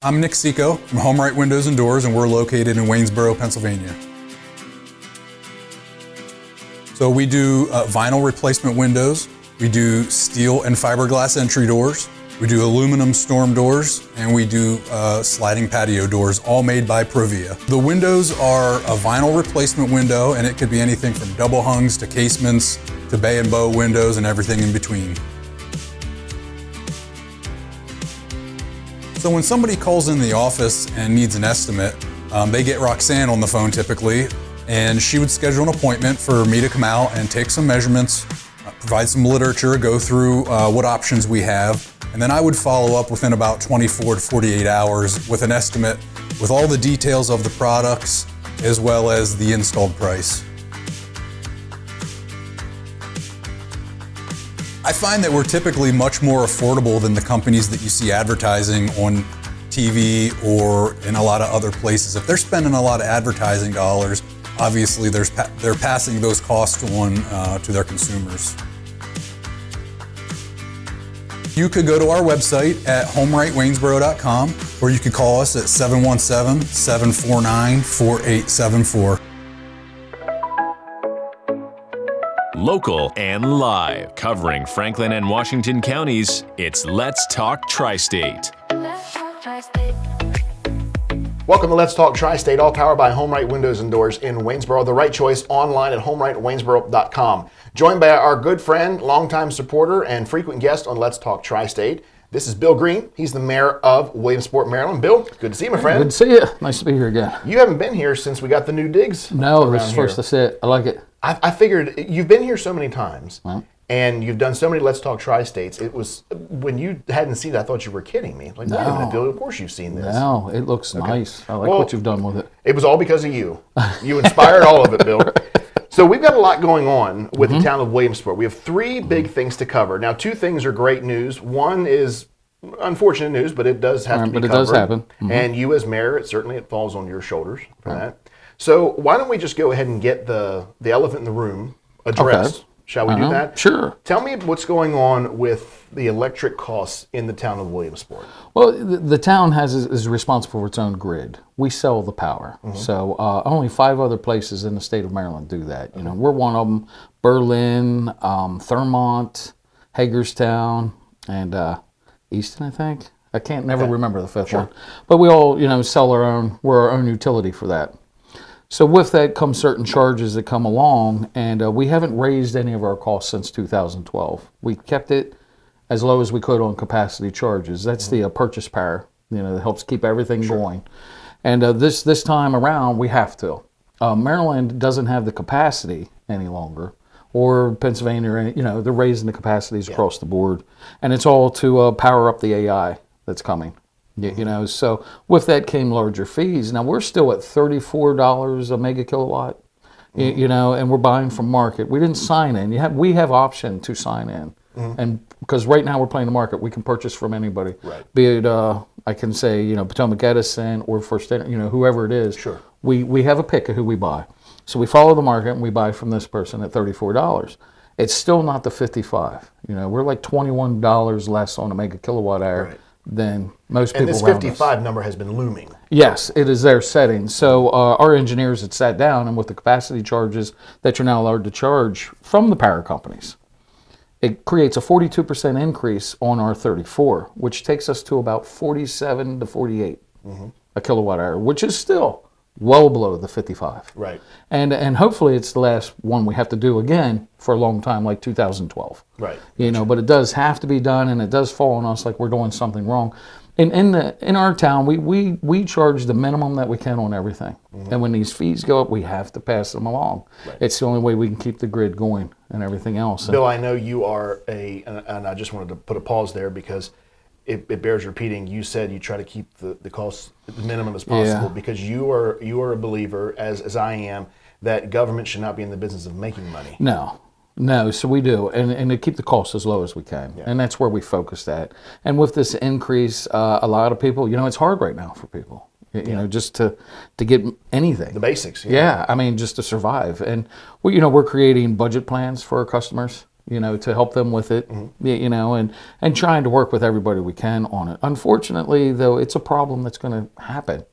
I'm Nick Seco from Home Right Windows and Doors, and we're located in Waynesboro, Pennsylvania. So we do vinyl replacement windows, we do steel and fiberglass entry doors, we do aluminum storm doors, and we do sliding patio doors, all made by Provia. The windows are a vinyl replacement window, and it could be anything from double hungs to casements to bay and bow windows and everything in between. So when somebody calls in the office and needs an estimate, they get Roxanne on the phone typically, and she would schedule an appointment for me to come out and take some measurements, provide some literature, go through what options we have, and then I would follow up within about 24 to 48 hours with an estimate with all the details of the products as well as the installed price. I find that we're typically much more affordable than the companies that you see advertising on TV or in a lot of other places. If they're spending a lot of advertising dollars, obviously they're passing those costs on to their consumers. You could go to our website at homerightwaynesboro.com, or you could call us at 717-749-4874. Local and live, covering Franklin and Washington counties, it's Let's Talk TriState. Welcome to Let's Talk TriState, all powered by Home Right Windows and Doors in Waynesboro. The right choice online at homerightwaynesboro.com. Joined by our good friend, longtime supporter, and frequent guest on Let's Talk TriState. This is Bill Green. He's the mayor of Williamsport, Maryland. Bill, good to see you, my friend. Good to see you. Nice to be here again. You haven't been here since we got the new digs. No, this is first to sit. I like it. I figured you've been here so many times, and you've done so many Let's Talk Tri-States. It was, when you hadn't seen it, I thought you were kidding me. Like, wait a minute, Bill, of course you've seen this. No, it looks nice. I like what you've done with it. It was all because of you. You inspired all of it, Bill. So we've got a lot going on with the town of Williamsport. We have three big things to cover. Now, two things are great news. One is unfortunate news, but it does have to be covered. But it does happen. And you as mayor, it falls on your shoulders for that. So why don't we just go ahead and get the elephant in the room addressed? Okay. Shall we do that? Sure. Tell me what's going on with the electric costs in the town of Williamsport. Well, the town is responsible for its own grid. We sell the power. So only 5 other places in the state of Maryland do that. You know, we're one of them. Berlin, Thurmont, Hagerstown, and Easton, I think. I can't never remember the fifth one. But we all, sell our own. We're our own utility for that. So with that come certain charges that come along, and we haven't raised any of our costs since 2012. We kept it as low as we could on capacity charges. That's the purchase power, that helps keep everything going. And this time around, we have to. Maryland doesn't have the capacity any longer, or Pennsylvania, or they're raising the capacities across the board, and it's all to power up the AI that's coming. So with that came larger fees. Now we're still at $34 a mega kilowatt, and we're buying from market. We didn't sign in. We have option to sign in, and because right now we're playing the market, we can purchase from anybody. Right. Be it I can say Potomac Edison or First, whoever it is. Sure. We have a pick of who we buy, so we follow the market and we buy from this person at $34. It's still not the 55. We're like $21 less on a mega kilowatt hour. Right. Than most people around us. And this 55 number has been looming. Yes, it is their setting. So our engineers had sat down, and with the capacity charges that you're now allowed to charge from the power companies, it creates a 42% increase on our 34, which takes us to about 47 to 48 a kilowatt hour, which is still well below the 55. Right. And hopefully it's the last one we have to do again for a long time, like 2012. Right. But it does have to be done, and it does fall on us like we're doing something wrong. In our town, we charge the minimum that we can on everything. And when these fees go up, we have to pass them along. Right. It's the only way we can keep the grid going and everything else. Bill, I know you are and I just wanted to put a pause there because it bears repeating. You said you try to keep the costs the minimum as possible because you are a believer, as I am, that government should not be in the business of making money. No, so we do, and to keep the costs as low as we can, and that's where we focused at. And with this increase, a lot of people, it's hard right now for people, just to get anything. The basics. Yeah, I mean, just to survive. And we're creating budget plans for our customers. to help them with it, and trying to work with everybody we can on it. Unfortunately, though, it's a problem that's going to happen.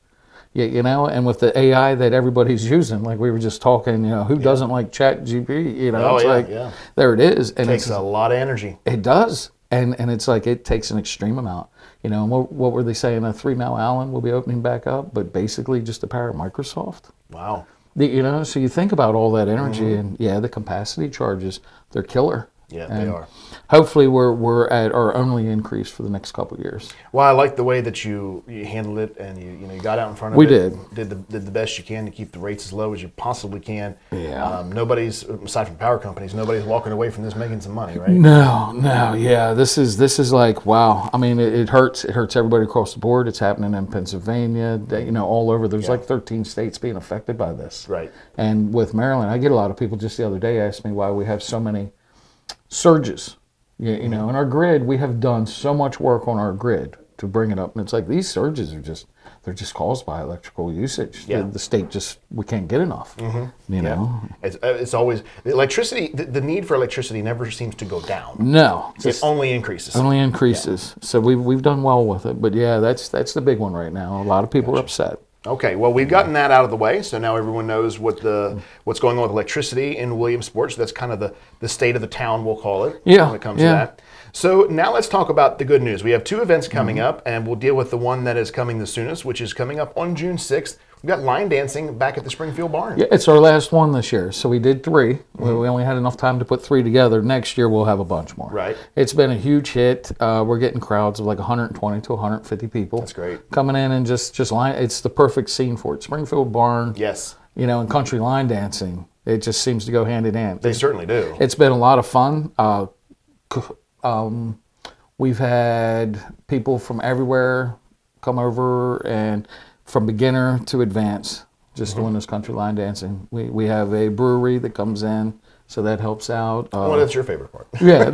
And with the AI that everybody's using, like we were just talking, who doesn't like ChatGPT? There it is. And it takes a lot of energy. It does. And it's like it takes an extreme amount. And what were they saying? 3 Mile Island will be opening back up, but basically just to power Microsoft. Wow. So you think about all that energy, and the capacity charges, they're killer. Yeah, and they are. Hopefully, we're at our only increase for the next couple of years. Well, I like the way that you handled it, and you got out in front of we it. Did the best you can to keep the rates as low as you possibly can. Yeah. Nobody's, aside from power companies, nobody's walking away from this making some money, right? No. Yeah, this is like, wow. I mean, it hurts. It hurts everybody across the board. It's happening in Pennsylvania. All over. There's like 13 states being affected by this. Right. And with Maryland, I get a lot of people just the other day ask me why we have so many surges. In our grid, we have done so much work on our grid to bring it up, and it's like these surges they're just caused by electrical usage. Yeah. The state we can't get enough. It's always the electricity. The need for electricity never seems to go down. No, it only increases. Only increases. So we've done well with it, but that's the big one right now. A lot of people are upset. Okay, well, we've gotten that out of the way, so now everyone knows what's going on with electricity in Williamsport. So that's kind of the state of the town, we'll call it, when it comes to that. So now let's talk about the good news. We have 2 events coming up, and we'll deal with the one that is coming the soonest, which is coming up on June 6th. We've got line dancing back at the Springfield Barn. Yeah, it's our last one this year. So we did 3. We only had enough time to put 3 together. Next year we'll have a bunch more. Right. It's been a huge hit. We're getting crowds of like 120 to 150 people. That's great. Coming in and just line. It's the perfect scene for it. Springfield Barn. Yes. And country line dancing. It just seems to go hand in hand. They certainly do. It's been a lot of fun. We've had people from everywhere come over, and from beginner to advanced, just doing this country line dancing. We have a brewery that comes in, so that helps out. That's your favorite part. Yeah,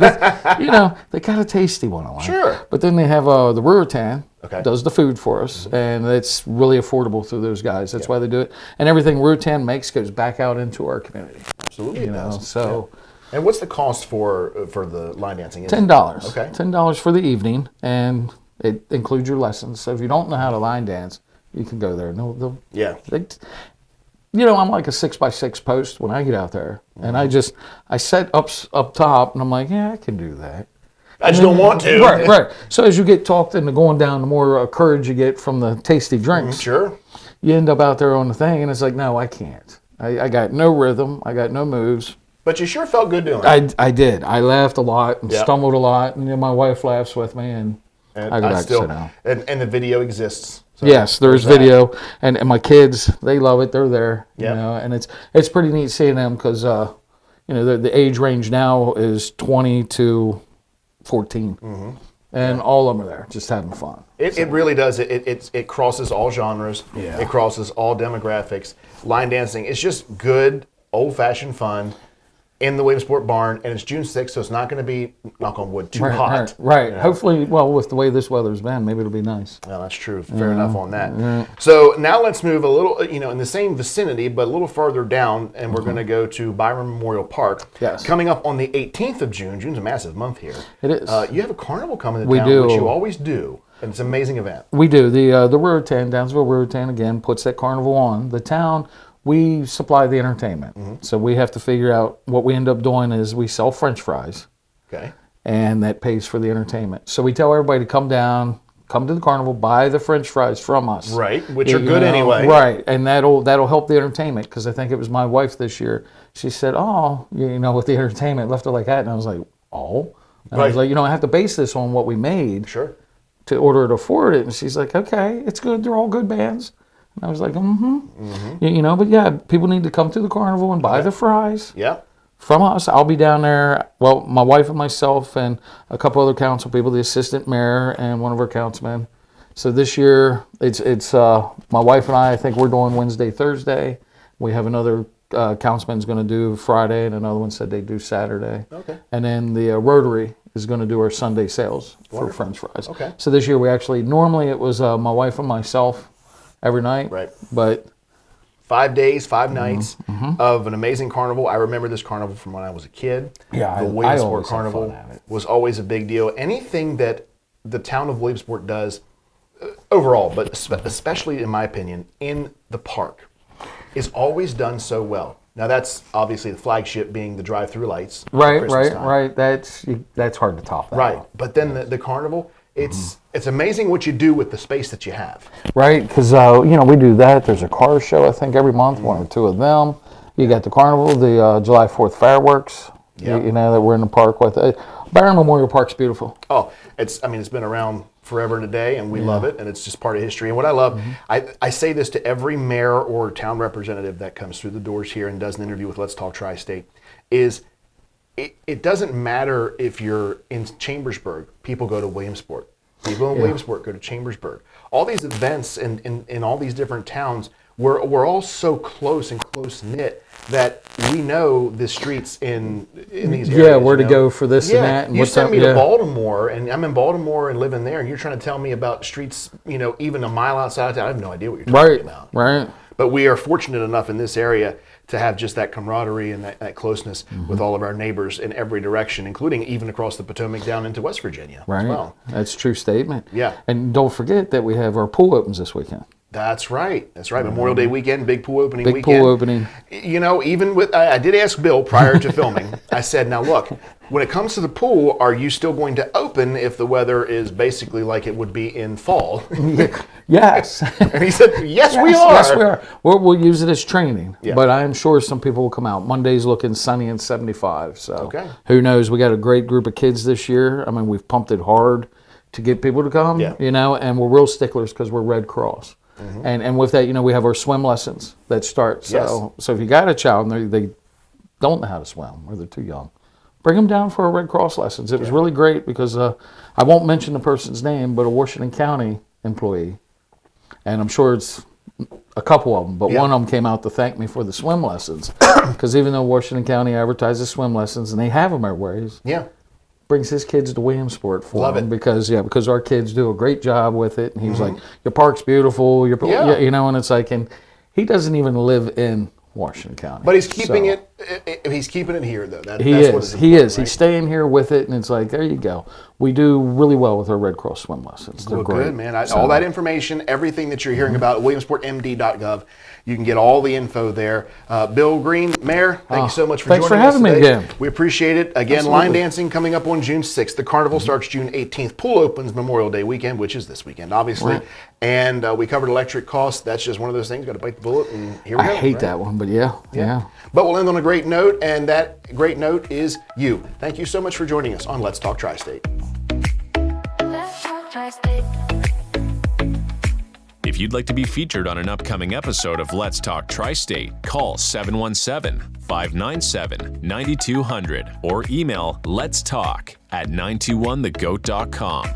they got a tasty one. I like. Sure. But then they have the Rural does the food for us, Mm-hmm. and it's really affordable through those guys. That's why they do it. And everything Rural makes goes back out into our community. Absolutely. So. Yeah. And what's the cost for the line dancing? $10. Okay. $10 for the evening, and it includes your lessons. So if you don't know how to line dance, you can go there. I'm like a 6x6 post when I get out there, and I set up top, and I'm like, I can do that. I just don't want to. Right. So as you get talked into going down, the more courage you get from the tasty drinks. Sure. You end up out there on the thing, and it's like, no, I can't. I got no rhythm. I got no moves. But you sure felt good doing it. I did. I laughed a lot and stumbled a lot, and my wife laughs with me, and I go back to sit down. And the video exists. So yes, there's video, and my kids, they love it. They're there, and it's pretty neat seeing them because the age range now is 20 to 14, and all of them are there just having fun. It really does. It crosses all genres. Yeah. It crosses all demographics. Line dancing, it's just good old-fashioned fun in the Williamsport Barn, and it's June 6th, so it's not going to be, knock on wood, too hot. Right. Hopefully, with the way this weather's been, maybe it'll be nice. Well, that's true. Fair enough on that. So now let's move a little, in the same vicinity, but a little farther down, and we're going to go to Byron Memorial Park. Yes. Coming up on the 18th of June. June's a massive month here. It is. You have a carnival coming to We town, do. which you always do, and it's an amazing event. We do. The Ruritan, Downsville Ruritan, again, puts that carnival on. The town, we supply the entertainment. So we have to figure out what we end up doing is we sell French fries. Okay. And that pays for the entertainment. So we tell everybody to come down, come to the carnival, buy the French fries from us. Right, which are good anyway. Right, and that'll help the entertainment, because I think it was my wife this year. She said, with the entertainment, left it like that, and I was like, oh. And I was like, I have to base this on what we made. Sure. To order to afford it. And she's like, okay, it's good. They're all good bands. And I was like, but yeah, people need to come to the carnival and buy the fries. Yeah. From us. I'll be down there. Well, my wife and myself and a couple other council people, the assistant mayor and one of our councilmen. So this year, it's my wife and I think we're doing Wednesday, Thursday. We have another councilman's going to do Friday, and another one said they do Saturday. Okay. And then the Rotary is going to do our Sunday sales for French fries. Okay. So this year normally it was my wife and myself every night. Right. But 5 days, 5 nights of an amazing carnival. I remember this carnival from when I was a kid. Yeah, the I Williamsport always had Carnival fun at it. was always a big deal. Anything that the town of Williamsport does overall, but especially in my opinion, in the park, is always done so well. Now that's obviously the flagship being the drive-through lights. at Christmas time. Right. That's hard to top that. Right, but then the carnival, it's amazing what you do with the space that you have. Right, because we do that. There's a car show, I think, every month, one or two of them. You got the carnival, the July 4th fireworks. Yep. You know that we're in the park with it. Byron Memorial Park's beautiful. Oh, it's been around forever and a day, and we love it, and it's just part of history. And what I love, I say this to every mayor or town representative that comes through the doors here and does an interview with Let's Talk Tri-State, is it doesn't matter if you're in Chambersburg, people go to Williamsport. People in Williamsport go to Chambersburg. All these events in all these different towns, we're all so close and close-knit that we know the streets in these areas. Yeah, where to go for this and that. And you what's sent up, me to Baltimore, and I'm in Baltimore and living there, and you're trying to tell me about streets, even a mile outside of town. I have no idea what you're talking about. Right. But we are fortunate enough in this area to have just that camaraderie and that closeness with all of our neighbors in every direction, including even across the Potomac down into West Virginia Right. as well. That's a true statement. Yeah. And don't forget that we have our pool opens this weekend. That's right. That's right. Memorial Day weekend, big pool opening Big weekend. pool opening. Even with, I did ask Bill prior to filming, I said, now look, when it comes to the pool, are you still going to open if the weather is basically like it would be in fall? Yes. And he said, yes, we are. Yes, we are. We'll use it as training. Yeah. But I'm sure some people will come out. Monday's looking sunny and 75. So Okay. who knows? We got a great group of kids this year. I mean, we've pumped it hard to get people to come, Yeah. and we're real sticklers because we're Red Cross. And with that, we have our swim lessons that start. So if you got a child and they don't know how to swim or they're too young, bring them down for our Red Cross lessons. It was really great because I won't mention the person's name, but a Washington County employee, and I'm sure it's a couple of them, but one of them came out to thank me for the swim lessons because even though Washington County advertises swim lessons and they have them everywhere, brings his kids to Williamsport for Love him it. because our kids do a great job with it. And he was like, your park's beautiful, and it's like, and he doesn't even live in Washington County. But he's keeping he's keeping it here, though. He that's what is. is He important, is. right? He's staying here with it, and it's like, there you go. We do really well with our Red Cross swim lessons. They're Well, great. good, man. All that information, everything that you're hearing about at williamsportmd.gov, you can get all the info there. Bill Green, Mayor, thank you so much for thanks joining for us having me today. again. We appreciate it. Again, Absolutely. line dancing coming up on June 6th. The carnival starts June 18th. Pool opens Memorial Day weekend, which is this weekend, obviously. Right. And we covered electric costs. That's just one of those things. Got to bite the bullet, and here we go. I hate right? that one, but yeah. But we'll end on a great note, and that great note is you. Thank you so much for joining us on Let's Talk Tri-State. Let's talk Tri-State. If you'd like to be featured on an upcoming episode of Let's Talk Tri-State, call 717-597-9200 or email letstalk@921thegoat.com.